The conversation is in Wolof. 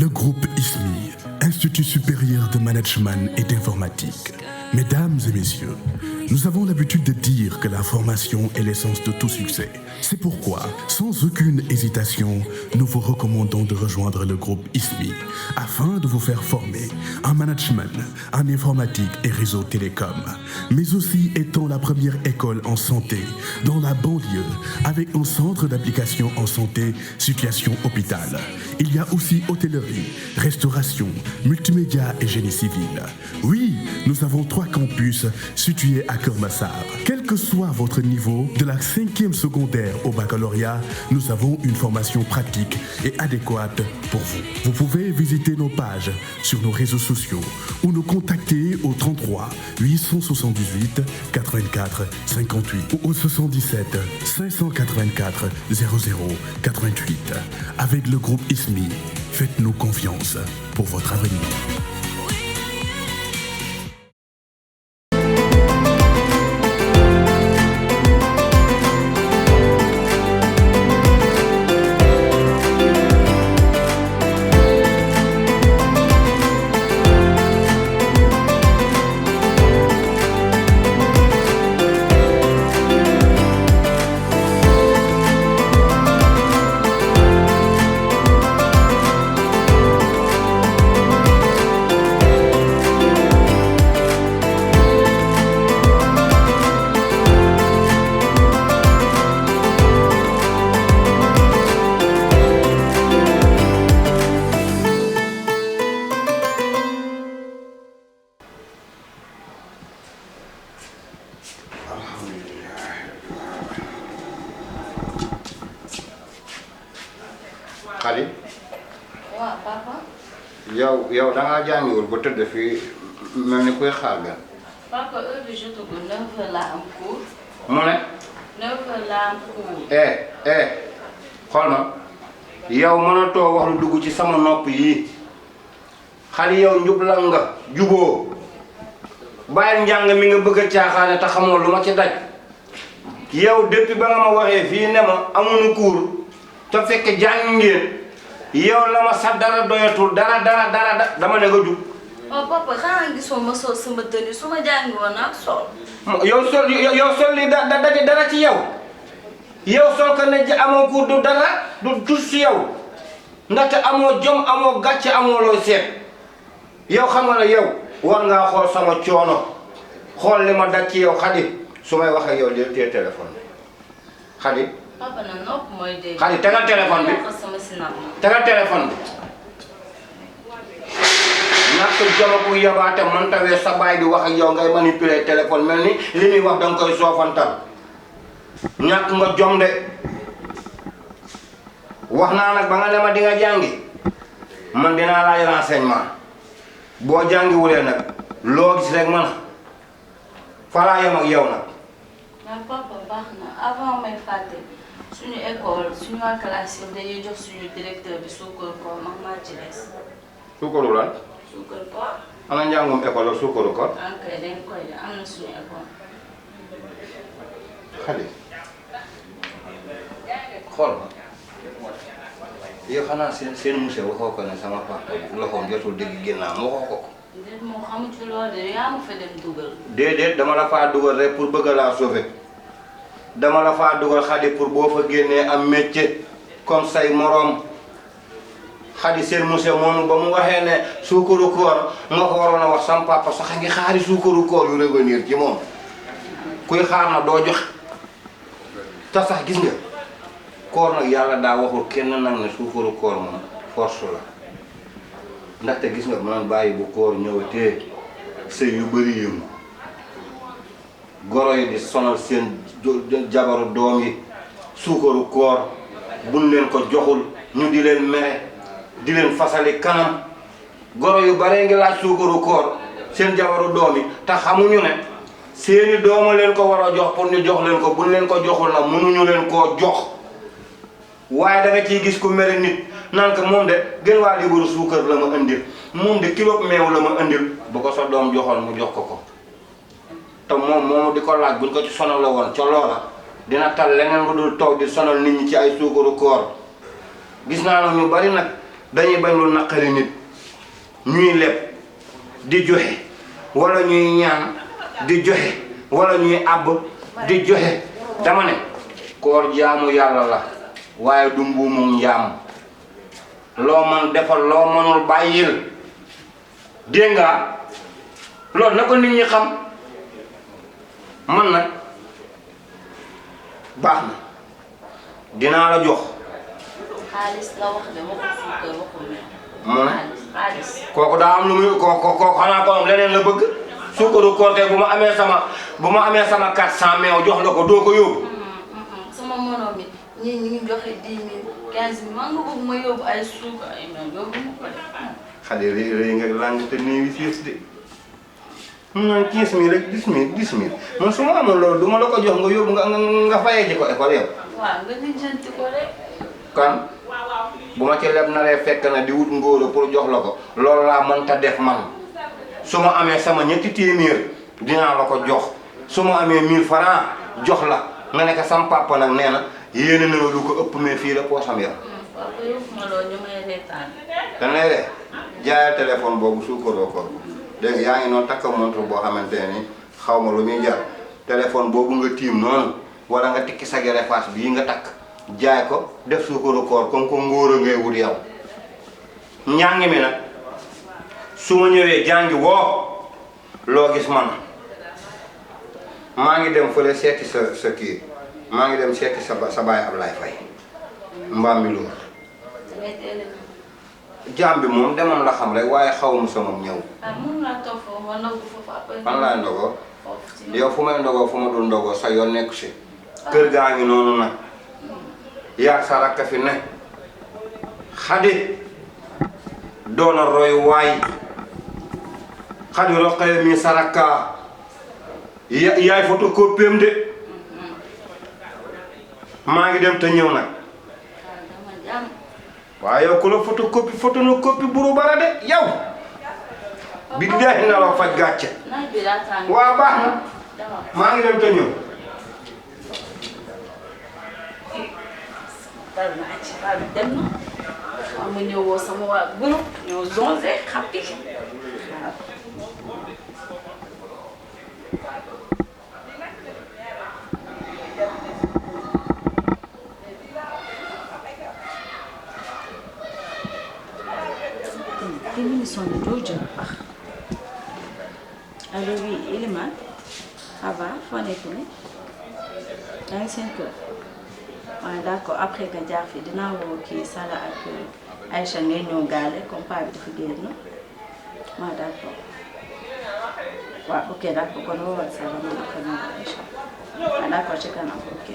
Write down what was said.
Le groupe ISMI, Institut supérieur de management et d'informatique. Mesdames et messieurs, nous avons l'habitude de dire que la formation est l'essence de tout succès. C'est pourquoi, sans aucune hésitation, nous vous recommandons de rejoindre le groupe ISMI afin de vous faire former en management, en informatique et réseau télécom, mais aussi étant la première école en santé dans la banlieue avec un centre d'application en santé, situation hôpital. Il y a aussi hôtellerie, restauration, multimédia et génie civil. Oui, nous avons 3 campus situés à Keur Massar. Quel que soit votre niveau, de la 5e secondaire au baccalauréat, nous avons une formation pratique et adéquate pour vous. Vous pouvez visiter nos pages sur nos réseaux sociaux ou nous contacter au 33 878 84 58 ou au 77 584 00 88. Avec le groupe ISMI, faites-nous confiance pour votre avenir. Xali waaw papa. yow da ngaa jàngiwul ba tëdd fii mel ni kuy xaar gan. Papa heure bi jotagul 9h laa am cours. mu ne. 9h laa am cours. xool ma yow mënatoo wax lu dugg ci sama nopp yii xali yow njublan nga juboo bàyyi njàng mi nga bëgg a caaxaane te xamoo lu ma ci daj yow depuis ba nga ma waxee fii ne ma amuñu cours te fekk jàng ngeen yow la ma sa dara doyatul dara dama ne nga jub. oh papa xanaa gisoo ma sol sama tenue su ma jàngi woon ak sol. yow sol li dara ci yow sol ko ne amoo cours du dara du tus ci yow ndaxte amoo jom amoo gàcce amoo looy seet yow xam nga ne yow war ngaa xool sama coono xool li ma daj ci yow Xadi su may wax ak yow di téye téléphone bi Xadi. papa na nopp mooy dégg. Xadi tegal téléphone bi tegal téléphone bi. ñàkk jom ak yabaate man tawee sa baay di wax ak yow ngay manipuler téléphone mel ni li muy wax danga koy soofantal ñàkk nga jom de wax naa nag ba nga ne ma di nga jàngi man dinaa laaj renseignement boo jàngiwulee nag loo gis rek man fa laa yem ak yow nag. mais papa baax na avant may fàtte suñu école suñu waa classe yi dañuy jox suñu directeur bi suukar koor mag maa ci des. suukaru lan. suukar koor. ana njàngum école ak suukaru koor. ok dañ koy de am na suñu école. Xadi xool ma yow xanaa seen monsieur waxoo ko ne sama papa loxoom jotul dégg ginnaaw mu waxoo ko. déedéet moom xamu ci loolu de yaa ma fa dem dugal. déedéet dama la faa dugal rek pour bëgg laa sauver dama la faa dugal Xadi pour boo fa génnee am métier comme say moroom Xadi seen monsieur moomu ba mu waxee ne suukaru koor nga ko waroon a wax sama papa sax a ngi xaari suukaru koor yu revenir ci moom kuy xaar na doo jox te sax gis nga koor nag yàlla daa waxul kenn nag ne suukaru koor moom force la ndaxte gis nga man bàyyi bu koor ñëwatee sëy yu bëri yëngu goro yi di sonal seen jabaru doom yi suukaru koor buñ leen ko joxul ñu di leen mere di leen fasali kanam goro yu bare ngi laaj suukaru koor seen jabaru doom yi te xamuñu ne seeni dooma leen ko war a jox pour ñu jox leen ko buñ leen ko joxul nag mënuñu leen koo jox waaye da nga ciy gis ku mere nit naan ko moom de gën waa libaru suukar la ma indil moom de kilo meew la ma indil bu ko sa doom joxoon mu jox ko te moom moomu di ko laaj buñ ko ci sonal la woon ca loola dina tal leneen lu dul toog di sonal nit ñi ci ay suukaru koor gis naa nag ñu bari nag dañuy bañ lu naqari nit ñuy leb di joxe wala ñuy ñaan di joxe wala ñuy àbb di joxe dama ne koor jaamu yàlla la waaye du mbuumum njaam loo man defal loo mënul bàyyil dégg nga loolu na ko nit ñi xam man nag baax na dinaa la jox xaalis la wax de waxul suukar waxul meew. mu ne xaalis. kooku daa am lu muy kooku xanaa ko am leneen la bëgg suukaru koor kay bu ma amee sama 400 meew jox la ko doo ko yóbbu. sama morom bi ñii ñu ngi joxe 10 000 15 000 man nga bëgg ma yóbbu ay suukar ay meew yóbbu ma ko de. xale rëy nga lang te néewi siis de mu naan 15 000 rek 10 000 man su ma amoon loolu du ma la ko jox nga yóbbu nga fayee ji ko école yow. waaw nga lijjanti ko rek. kan bu ma ci leb naree fekk na di wut ngóoro pour jox la ko loolu laa mënta def man su ma amee sama ñetti téeméer dinaa la ko jox su ma amee 1000 francs jox la nga nekk sam papa nag nee na yéene na lu ko ëpp mais fii la poosam ya. waaw ko yóbbu ma loolu ñu may reetaan. dañ lay de jaayal téléphone boobu suukaroo ko dégg nga yaa ngi noonu takk montre boo xamante ne ni xaw ma lu muy jar téléphone boobu nga tiim noonu wala nga tikki sa gerefaas bii nga takk jaay ko def suukaru koor comme ko ngóor a ngay wut yow njàng mi nag su ma ñëwee jàngi woo loo gis man maa ngi dem fële seeti sa kii maa ngi dem seeti sa baay Ablaye Faye mbaam mi loolu jaam bi moom demam la xam rek waaye xaw ma sama ñëw. ah mun naa toog foofu ma ndogu foofu après. fan laay ndogoo yow fu may ndogoo fu ma dul ndogoo sa yoon nekku si kër gaa ngi noonu nag yaa sa rakk fi ne Xadi doona roy waay Xadi roqee mi sa rakka yaay photocopiem de maa ngi dem te ñëw nag waaye yow ku la photocopie buru bara de yow bi dee na la faj gàcce waa baax na maa ngi dem te ñëw dal naa ci baal dem na ma ñëw woo sama waa groupe ñoo zonze xappi waaw. kii bi ñu sonn jooju allo oui Elimane ça va foo nekk nii yaa ngi seen kër. waaw d'accord après nga jaar fi dinaa woo kii Sala ak Aïcha ngay ñëw gaale comme paa bi dafa génn waaw d'accord waaw ok d'accord kon woowal Sala ma ko ñëw Aïcha waaw d'accord ci kanam ok.